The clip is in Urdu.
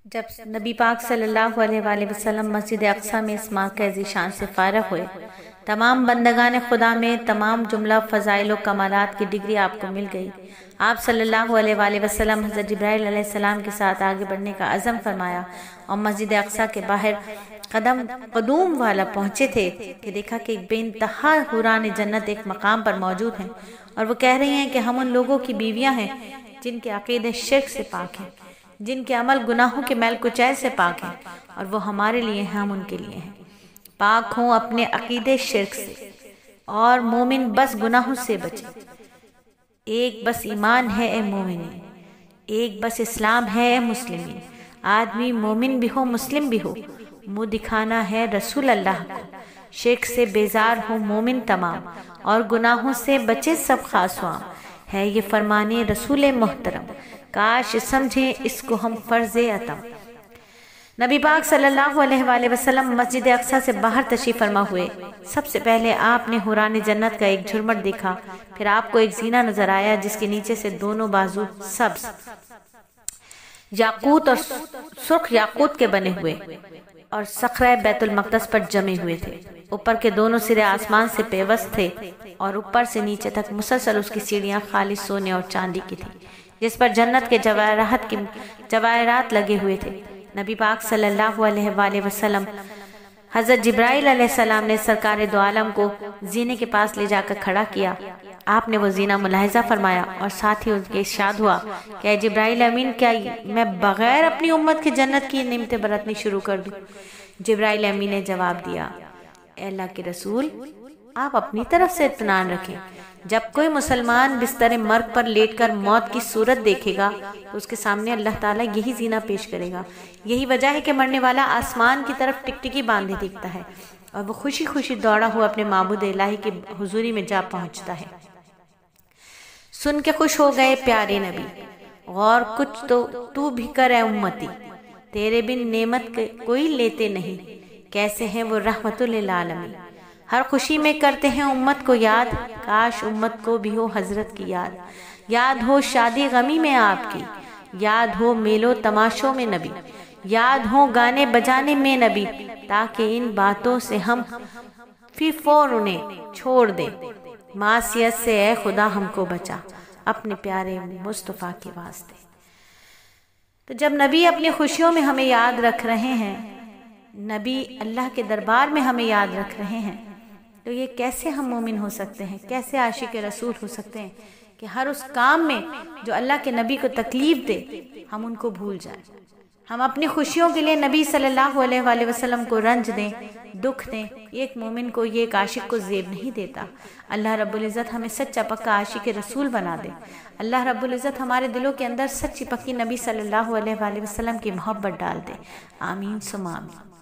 جب نبی پاک صلی اللہ علیہ وآلہ وسلم مسجد اقصی میں اس ماہ کے ذیشان سے فارغ ہوئے، تمام بندگان خدا میں تمام جملہ فضائل و کمالات کی ڈگری آپ کو مل گئی۔ آپ صلی اللہ علیہ وآلہ وسلم حضرت جبرائیل علیہ السلام کے ساتھ آگے بڑھنے کا عزم فرمایا اور مسجد اقصی کے باہر قدوم والا پہنچے تھے کہ دیکھا کہ بے انتہا حوران جنت ایک مقام پر موجود ہیں اور وہ کہہ رہی ہیں کہ ہم ان لوگوں کی بیویاں ہیں جن کے عقیدے شرک سے پاک ہیں، جن کے عمل گناہوں کے میل کچیل سے پاک ہیں، اور وہ ہمارے لیے ہیں، ہم ان کے لیے ہیں۔ پاک ہوں اپنے عقیدے شرک سے، اور مومن بس گناہوں سے بچے۔ ایک بس ایمان ہے اے مومنین، ایک بس اسلام ہے اے مسلمین۔ آدمی مومن بھی ہو مسلم بھی ہو، منہ دکھانا ہے رسول اللہ کو۔ شرک سے بیزار ہو مومن تمام، اور گناہوں سے بچے سب خاص و عام۔ ہے یہ فرمانے رسول محترم، کاش سمجھیں اس کو ہم فرض عطا۔ نبی پاک صلی اللہ علیہ وآلہ وسلم مسجد اقصی سے باہر تشریف فرما ہوئے۔ سب سے پہلے آپ نے حوران جنت کا ایک جھرمٹ دیکھا، پھر آپ کو ایک زینہ نظر آیا جس کے نیچے سے دونوں بازو سبز یاقوت اور سرخ یاقوت کے بنے ہوئے اور صخرہ بیت المقدس پر جمے ہوئے تھے۔ اوپر کے دونوں سرے آسمان سے پیوست تھے اور اوپر سے نیچے تک مسلسل اس کی سیڑھیاں خالص سونے اور چاندی کی تھی، جس پر جنت کے جواہرات لگے ہوئے تھے۔ نبی پاک صلی اللہ علیہ وآلہ وسلم حضرت جبرائیل علیہ السلام نے سرکار دو عالم کو زینے کے پاس لے جا کر کھڑا کیا۔ آپ نے وہ زینہ ملاحظہ فرمایا اور ساتھ ہی ان کے ارشاد ہوا کہ اے جبرائیل امین، کیا میں بغیر اپنی امت کے جنت کی نعمتیں برتنی شروع کر دوں؟ جبرائیل امین نے جواب دیا، اے اللہ کے رسول، آپ اپنی طرف سے اطمینان رکھیں۔ جب کوئی مسلمان بستر مرگ پر لیٹ کر موت کی صورت دیکھے گا تو اس کے سامنے اللہ تعالیٰ یہی زینہ پیش کرے گا۔ یہی وجہ ہے کہ مرنے والا آسمان کی طرف ٹکٹکی باندھے دیکھتا ہے اور وہ خوشی خوشی دوڑا ہوا اپنے معبود الہی کی حضوری میں جا پہنچتا ہے۔ سن کے خوش ہو گئے پیارے نبی، غور کچھ تو بھی کر اے امتی، تیرے بن نعمت کوئی لیتے نہیں، کیسے ہیں وہ رحمت للعالمین۔ ہر خوشی میں کرتے ہیں امت کو یاد، کاش امت کو بھی ہو حضرت کی یاد۔ یاد ہو شادی غمی میں آپ کی، یاد ہو میلوں تماشوں میں نبی، یاد ہو گانے بجانے میں نبی، تاکہ ان باتوں سے ہم فی فور انہیں چھوڑ دیں۔ معصیت سے اے خدا ہم کو بچا، اپنے پیارے مصطفیٰ کے واسطے۔ تو جب نبی اپنی خوشیوں میں ہمیں یاد رکھ رہے ہیں، نبی اللہ کے دربار میں ہمیں یاد رکھ رہے ہیں، تو یہ کیسے ہم مومن ہو سکتے ہیں، کیسے عاشق رسول ہو سکتے ہیں کہ ہر اس کام میں جو اللہ کے نبی کو تکلیف دے ہم ان کو بھول جائیں۔ ہم اپنی خوشیوں کے لیے نبی صلی اللہ علیہ وآلہ وسلم کو رنج دیں، دکھ دیں۔ ایک مومن کو، یہ ایک عاشق کو زیب نہیں دیتا۔ اللہ رب العزت ہمیں سچا پکا عاشق رسول بنا دے۔ اللہ رب العزت ہمارے دلوں کے اندر سچی پکی نبی صلی اللہ علیہ وآلہ وسلم کی محبت ڈال دے۔ آمین ثم آمین۔